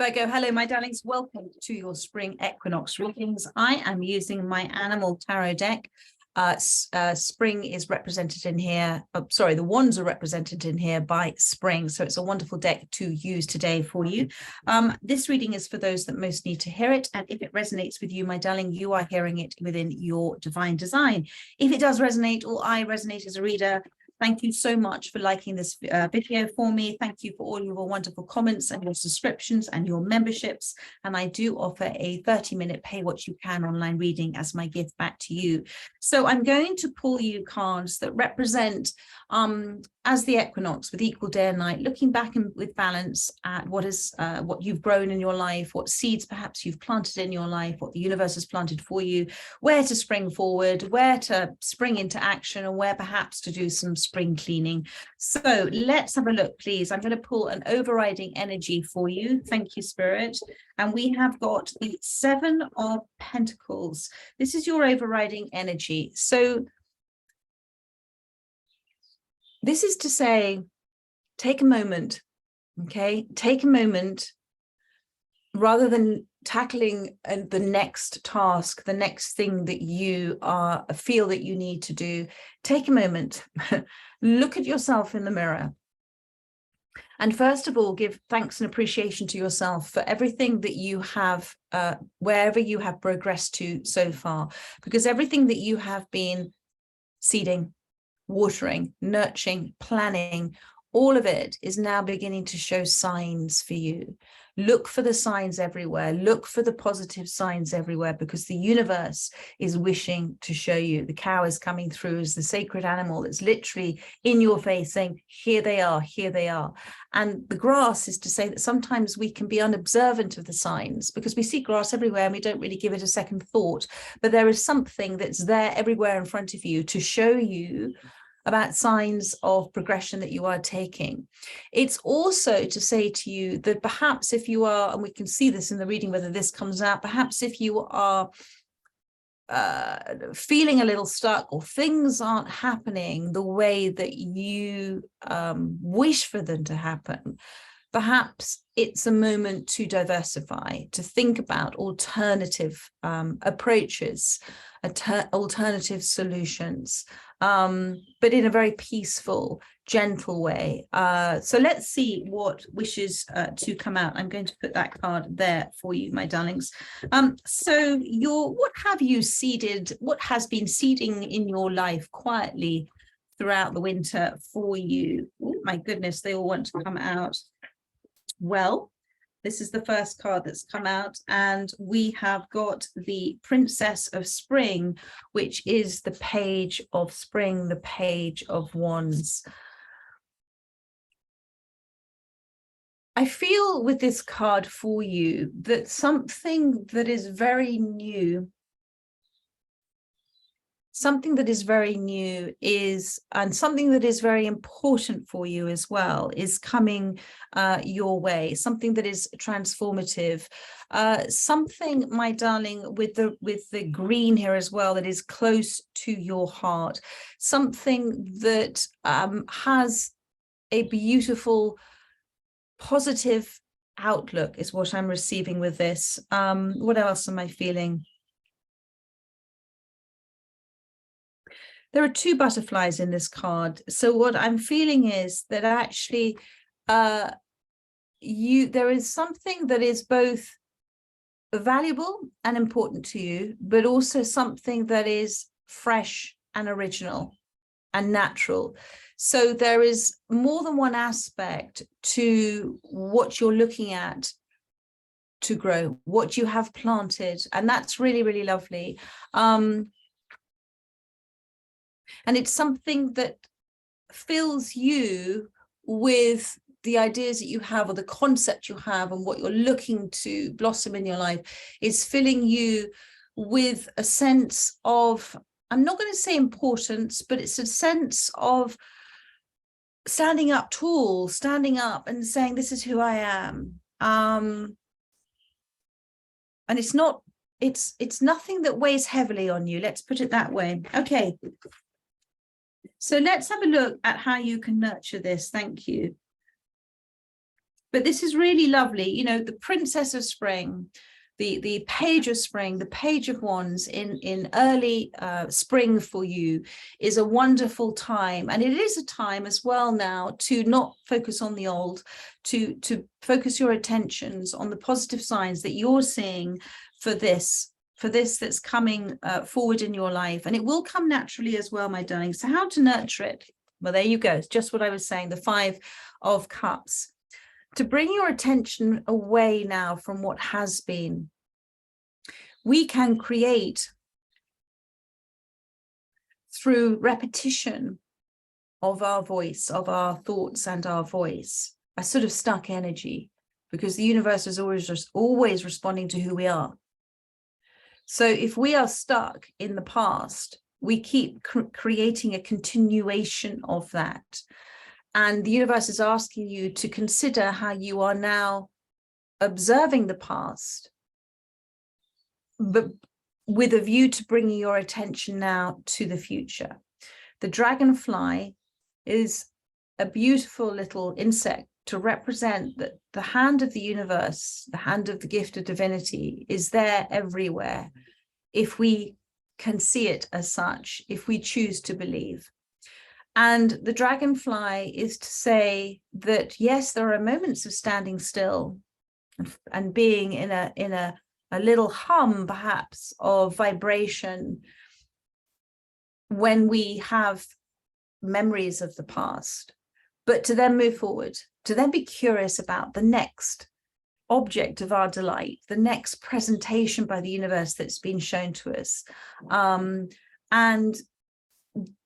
Virgo, hello, my darlings. Welcome to your spring equinox readings. I am using my animal tarot deck. Spring is represented in here. Sorry, the wands are represented in here by spring. So it's a wonderful deck to use today for you. This reading is for those that most need to hear it. And if it resonates with you, my darling, you are hearing it within your divine design. If it does resonate, or I resonate as a reader, thank you so much for liking this video for me. Thank you for all your wonderful comments and your subscriptions and your memberships. And I do offer a 30-minute pay what you can online reading as my gift back to you. So I'm going to pull you cards that represent as the equinox with equal day and night, looking back with balance at what you've grown in your life, what seeds perhaps you've planted in your life, what the universe has planted for you, where to spring forward, where to spring into action, and where perhaps to do some spring cleaning. So let's have a look, please. I'm going to pull an overriding energy for you. Thank you, Spirit. And we have got the Seven of Pentacles. This is your overriding energy. So this is to say, take a moment, okay? Take a moment rather than tackling the next task, the next thing that you feel that you need to do. Take a moment, look at yourself in the mirror. And first of all, give thanks and appreciation to yourself for everything that you have, wherever you have progressed to so far, because everything that you have been seeding, watering, nurturing, planning, all of it is now beginning to show signs for you. Look for the signs everywhere. Look for the positive signs everywhere, because the universe is wishing to show you. The cow is coming through as the sacred animal. It's literally in your face saying, here they are, here they are. And the grass is to say that sometimes we can be unobservant of the signs because we see grass everywhere and we don't really give it a second thought. But there is something that's there everywhere in front of you to show you about signs of progression that you are taking. It's also to say to you that perhaps if you are, and we can see this in the reading whether this comes out, perhaps if you are feeling a little stuck or things aren't happening the way that you wish for them to happen, perhaps it's a moment to diversify, to think about alternative approaches, alternative solutions, but in a very peaceful, gentle way. So let's see what wishes to come out. I'm going to put that card there for you, my darlings. So what have you seeded? What has been seeding in your life quietly throughout the winter for you? Oh, my goodness, they all want to come out. Well, this is the first card that's come out, and we have got the Princess of Spring, which is the Page of Spring, the Page of Wands. I feel with this card for you that something that is very new, is, and something that is very important for you as well, is coming your way. Something that is transformative. Something, my darling, with the green here as well, that is close to your heart. Something that has a beautiful, positive outlook is what I'm receiving with this. What else am I feeling? There are two butterflies in this card. So what I'm feeling is that actually there is something that is both valuable and important to you, but also something that is fresh and original and natural. So there is more than one aspect to what you're looking at to grow, what you have planted. And that's really, really lovely. And it's something that fills you with the ideas that you have, or the concept you have, and what you're looking to blossom in your life is filling you with a sense of, I'm not going to say importance, but it's a sense of standing up tall, standing up and saying, this is who I am. And it's nothing that weighs heavily on you. Let's put it that way. Okay. So let's have a look at how you can nurture this. Thank you. But this is really lovely. You know, the Princess of Spring, the Page of Spring, the Page of Wands in early spring for you is a wonderful time. And it is a time as well now to not focus on the old, to focus your attentions on the positive signs that you're seeing for this that's coming forward in your life. And it will come naturally as well, my darling. So how to nurture it? Well, there you go. It's just what I was saying, the 5 of Cups. To bring your attention away now from what has been, we can create through repetition of our voice, of our thoughts and our voice, a sort of stuck energy, because the universe is always responding to who we are. So if we are stuck in the past, we keep creating a continuation of that. And the universe is asking you to consider how you are now observing the past, but with a view to bringing your attention now to the future. The dragonfly is a beautiful little insect to represent that the hand of the universe, the hand of the gift of divinity, is there everywhere, if we can see it as such, if we choose to believe. And the dragonfly is to say that, yes, there are moments of standing still and being in a little hum, perhaps, of vibration when we have memories of the past, but to then move forward, to then be curious about the next object of our delight, the next presentation by the universe that's been shown to us, and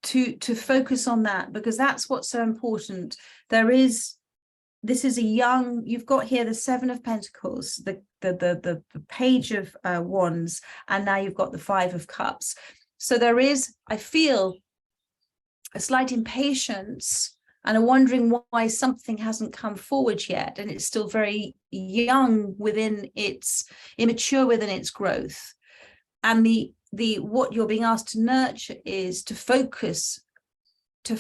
to focus on that, because that's what's so important. This is a young, you've got here the 7 of Pentacles, the Page of Wands, and now you've got the 5 of Cups. So there is, I feel, a slight impatience and a wondering why something hasn't come forward yet, and it's still very young within its, immature within its growth. And what you're being asked to nurture is to focus, to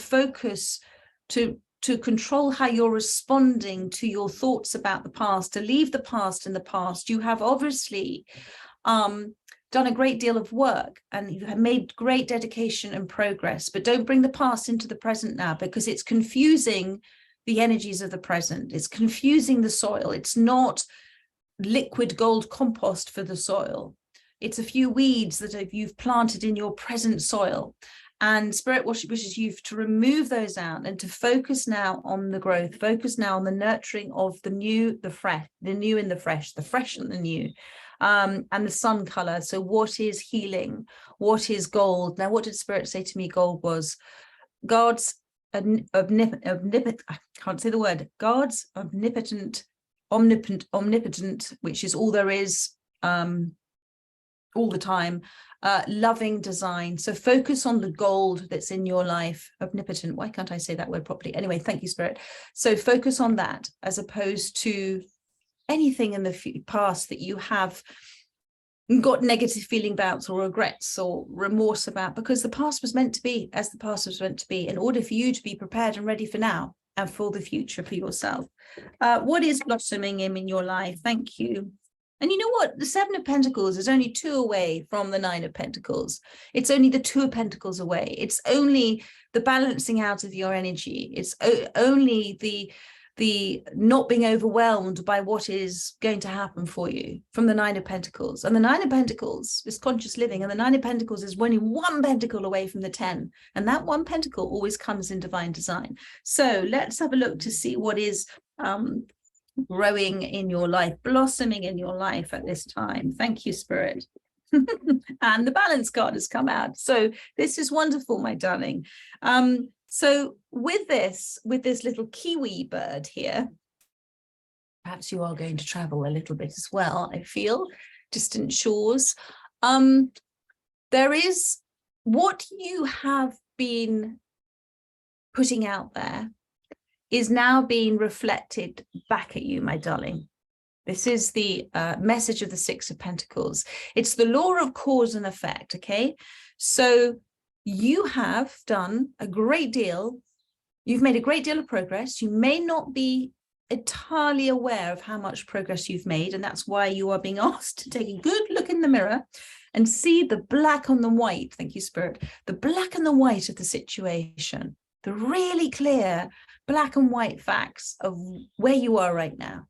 control how you're responding to your thoughts about the past, to leave the past in the past. You have obviously done a great deal of work and you have made great dedication and progress, but don't bring the past into the present now, because it's confusing the energies of the present. It's confusing the soil. It's not liquid gold compost for the soil. It's a few weeds that you've planted in your present soil. And Spirit wishes you to remove those out and to focus now on the growth, focus now on the nurturing of the new, the fresh, the new and the fresh and the new, and the sun color. So what is healing? What is gold? Now, what did Spirit say to me gold was? God's omnipotent, I can't say the word, God's omnipotent, which is all there is, all the time, loving design. So focus on the gold that's in your life. Omnipotent, why can't I say that word properly? Anyway, thank you, Spirit. So focus on that as opposed to anything in the past that you have got negative feeling about or regrets or remorse about, because the past was meant to be as the past was meant to be, in order for you to be prepared and ready for now and for the future for yourself. What is blossoming in your life? Thank you. And you know what? The 7 of Pentacles is only 2 away from the 9 of Pentacles. It's only the 2 of Pentacles away. It's only the balancing out of your energy. It's only the not being overwhelmed by what is going to happen for you from the 9 of Pentacles. And the 9 of Pentacles is conscious living. And the 9 of Pentacles is only 1 pentacle away from the 10. And that 1 pentacle always comes in divine design. So let's have a look to see what is growing in your life, blossoming in your life at this time. Thank you, Spirit. And the balance card has come out. So this is wonderful, my darling. So with this little kiwi bird here, perhaps you are going to travel a little bit as well, I feel, distant shores. There is what you have been putting out there is now being reflected back at you, my darling. This is the message of the 6 of Pentacles. It's the law of cause and effect, okay? So you have done a great deal. You've made a great deal of progress. You may not be entirely aware of how much progress you've made. And that's why you are being asked to take a good look in the mirror and see the black on the white. Thank you, Spirit. The black and the white of the situation, the really clear black and white facts of where you are right now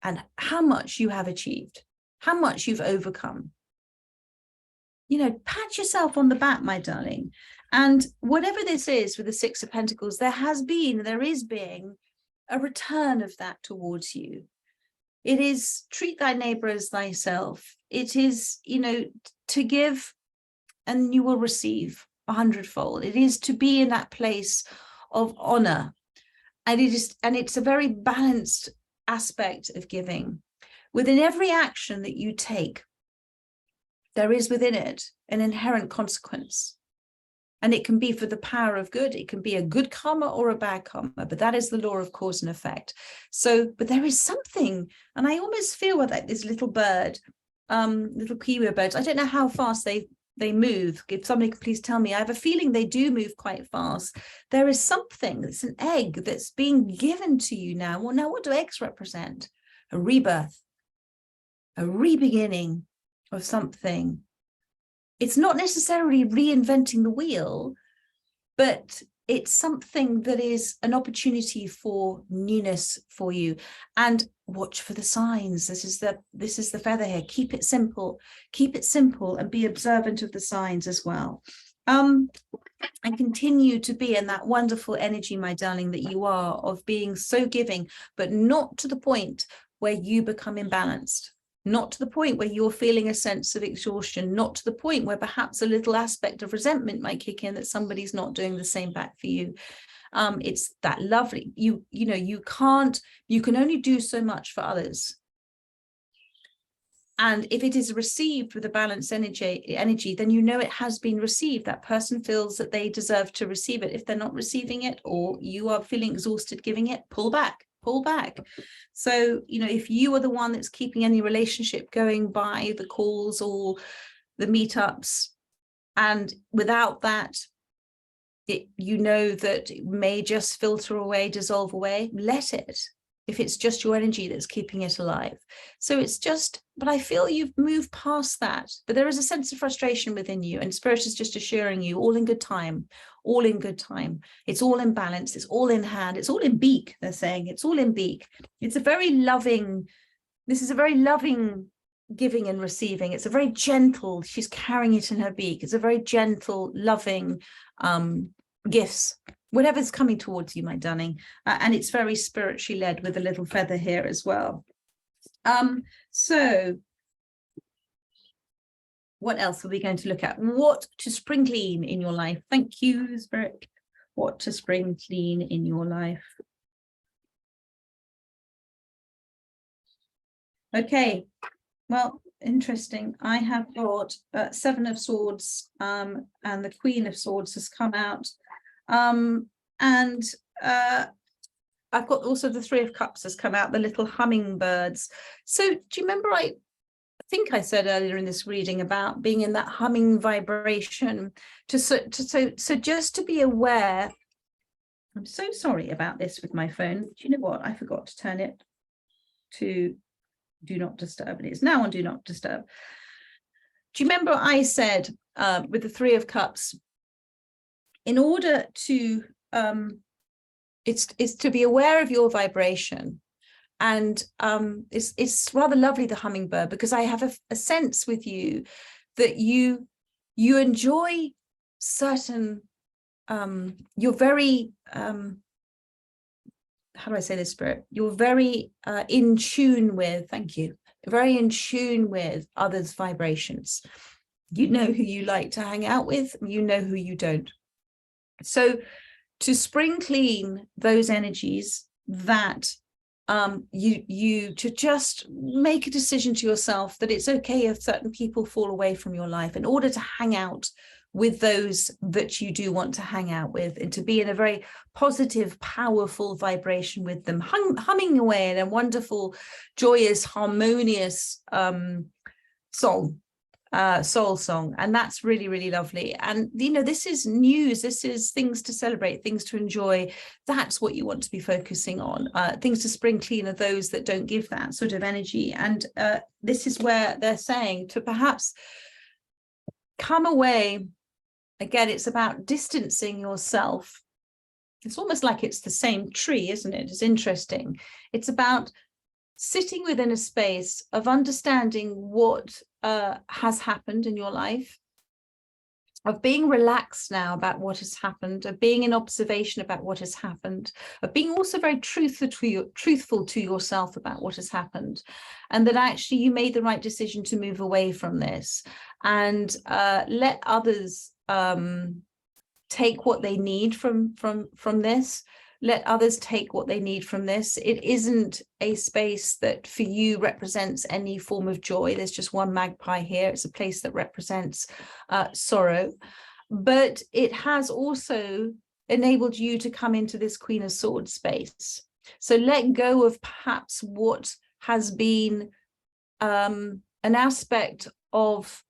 and how much you have achieved, how much you've overcome. You know, pat yourself on the back, my darling. And whatever this is with the Six of Pentacles, there is being a return of that towards you. It is treat thy neighbor as thyself. It is, you know, to give and you will receive 100-fold. It is to be in that place of honor. And it's a very balanced aspect of giving. Within every action that you take, there is within it an inherent consequence. And it can be for the power of good. It can be a good karma or a bad karma, but that is the law of cause and effect. So, but there is something, and I almost feel like this little bird, little kiwi birds, I don't know how fast they move. If somebody could please tell me, I have a feeling they do move quite fast. There is something, it's an egg that's being given to you now. Well, now what do eggs represent? A rebirth, a re-beginning of something. It's not necessarily reinventing the wheel, but it's something that is an opportunity for newness for you. And watch for the signs. This is the feather here. Keep it simple, and be observant of the signs as well. And continue to be in that wonderful energy, my darling, that you are, of being so giving, but not to the point where you become imbalanced. Not to the point where you're feeling a sense of exhaustion, not to the point where perhaps a little aspect of resentment might kick in that somebody's not doing the same back for you. It's that lovely, you know, you can only do so much for others. And if it is received with a balanced energy, then you know it has been received. That person feels that they deserve to receive it. If they're not receiving it, or you are feeling exhausted giving it, pull back. So, you know, if you are the one that's keeping any relationship going by the calls or the meetups, and without that, you know that it may just filter away, dissolve away, let it, if it's just your energy that's keeping it alive. So it's just, but I feel you've moved past that, but there is a sense of frustration within you, and Spirit is just assuring you, all in good time, all in good time. It's all in balance. It's all in hand. It's all in beak. They're saying it's all in beak. It's a very loving, this is a very loving giving and receiving. It's a very gentle, she's carrying it in her beak. It's a very gentle, loving gifts, whatever's coming towards you, my darling. And it's very spiritually led with a little feather here as well. So what else are we going to look at? What to spring clean in your life? Thank you, Spirit. What to spring clean in your life? Okay, well, interesting. I have got Seven of Swords, and the Queen of Swords has come out. And I've got also the Three of Cups has come out, the little hummingbirds. So do you remember I think I said earlier in this reading about being in that humming vibration, so just to be aware. I'm so sorry about this with my phone. Do you know what? I forgot to turn it to do not disturb, and it's now on do not disturb. Do you remember I said with the Three of Cups, in order to it's to be aware of your vibration. And it's rather lovely, the hummingbird, because I have a sense with you that you enjoy certain, you're very, how do I say this, Spirit? You're very in tune with, thank you, very in tune with others' vibrations. You know who you like to hang out with, you know who you don't. So to spring clean those energies, that you to just make a decision to yourself that it's okay if certain people fall away from your life, in order to hang out with those that you do want to hang out with, and to be in a very positive, powerful vibration with them, humming away in a wonderful, joyous, harmonious song. soul song, and that's really, really lovely. And this is news, this is things to celebrate, things to enjoy. That's what you want to be focusing on. Things to spring clean are those that don't give that sort of energy. And this is where they're saying to perhaps come away. Again, it's about distancing yourself. It's almost like it's the same tree, isn't it? It's interesting. It's about sitting within a space of understanding what has happened in your life, of being relaxed now about what has happened, of being in observation about what has happened, of being also very truthful to yourself about what has happened, and that actually you made the right decision to move away from this, and let others take what they need from this. Let others take what they need from this. It isn't a space that for you represents any form of joy. There's just one magpie here. It's a place that represents sorrow. But it has also enabled you to come into this Queen of Swords space. So let go of perhaps what has been an aspect of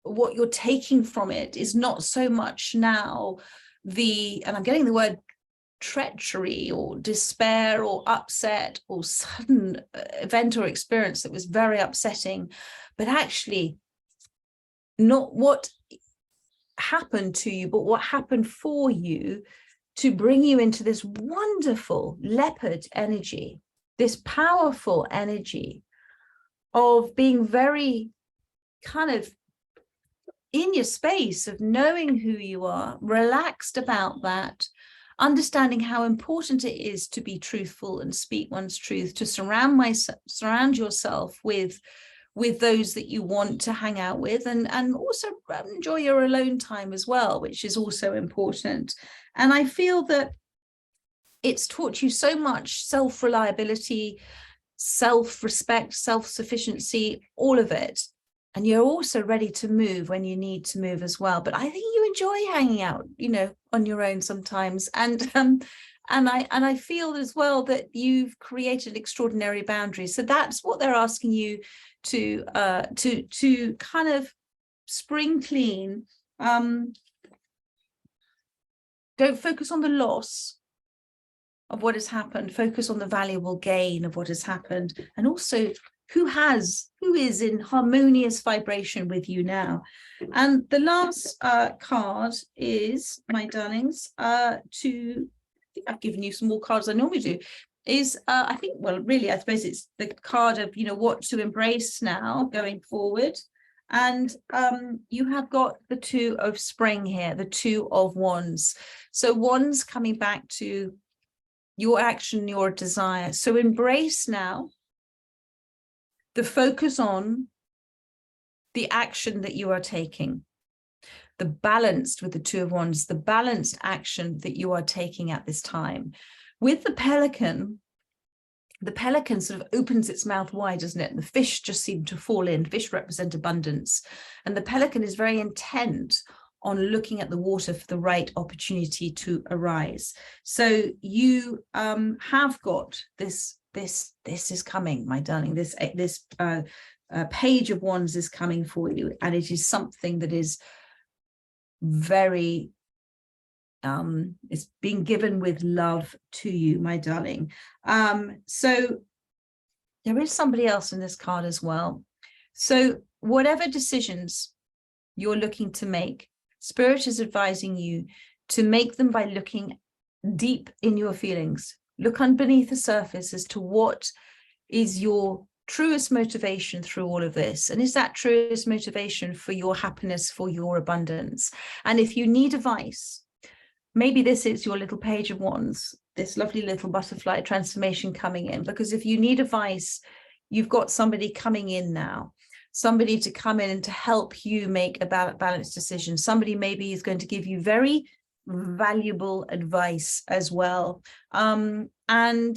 what you're taking from it is not so much now and I'm getting the word treachery or despair or upset or sudden event or experience that was very upsetting, but actually not what happened to you, but what happened for you to bring you into this wonderful leopard energy, this powerful energy of being very kind of in your space of knowing who you are, relaxed about that, understanding how important it is to be truthful and speak one's truth, to surround yourself with those that you want to hang out with, and also enjoy your alone time as well, which is also important. And I feel that it's taught you so much self-reliability, self-respect, self-sufficiency, all of it. And you're also ready to move when you need to move as well. But I think you enjoy hanging out, on your own sometimes. And I feel as well that you've created extraordinary boundaries. So that's what they're asking you to kind of spring clean. Don't focus on the loss of what has happened. Focus on the valuable gain of what has happened, and also who is in harmonious vibration with you now. And the last card is, my darlings, I think I've given you some more cards I normally do, is I suppose it's the card of what to embrace now going forward. And you have got the Two of Spring here, the Two of Wands. So Wands coming back to your action, your desire. So embrace now the focus on the action that you are taking, the balanced with the Two of Wands, the balanced action that you are taking at this time. With the pelican sort of opens its mouth wide, doesn't it? And the fish just seem to fall in. Fish represent abundance. And the pelican is very intent on looking at the water for the right opportunity to arise. So you have got this is coming, my darling. This Page of Wands is coming for you, and it is something that is very it's being given with love to you, my darling. So there is somebody else in this card as well. So whatever decisions you're looking to make, Spirit is advising you to make them by looking deep in your feelings. Look underneath the surface as to what is your truest motivation through all of this. And is that truest motivation for your happiness, for your abundance? And if you need advice, maybe this is your little Page of Wands, this lovely little butterfly transformation coming in. Because if you need advice, you've got somebody coming in now, somebody to come in and to help you make a balanced decision. Somebody maybe is going to give you very valuable advice as well. And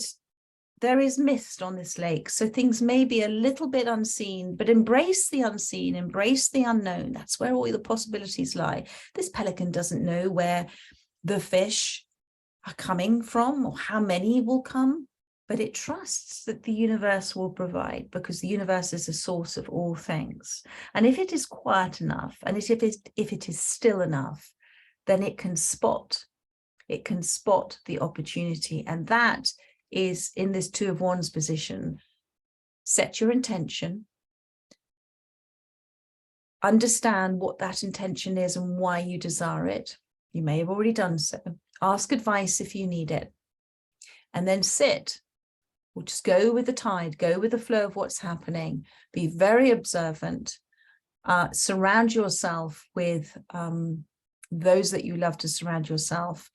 there is mist on this lake, so things may be a little bit unseen, but embrace the unseen, embrace the unknown. That's where all the possibilities lie. This pelican doesn't know where the fish are coming from or how many will come, but it trusts that the universe will provide, because the universe is the source of all things. And if it is quiet enough, and if it is still enough, then it can spot the opportunity. And that is in this Two of Wands position. Set your intention, understand what that intention is and why you desire it. You may have already done so. Ask advice if you need it, and then sit. Or just go with the tide, go with the flow of what's happening. Be very observant. Surround yourself with those that you love to surround yourself.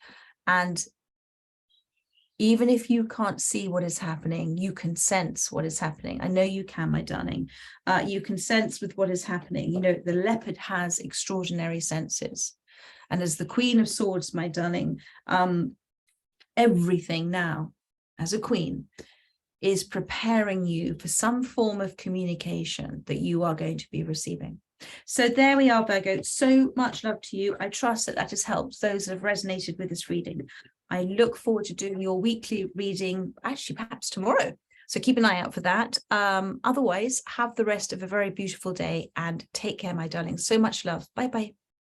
And even if you can't see what is happening, you can sense what is happening. I know you can, my darling. You can sense with what is happening. You know, the leopard has extraordinary senses. And as the Queen of Swords, my darling, everything now, as a queen, is preparing you for some form of communication that you are going to be receiving. So there we are, Virgo. So much love to you. I trust that that has helped those that have resonated with this reading. I look forward to doing your weekly reading, actually perhaps tomorrow. So keep an eye out for that. Otherwise, have the rest of a very beautiful day and take care, my darling. So much love. Bye-bye.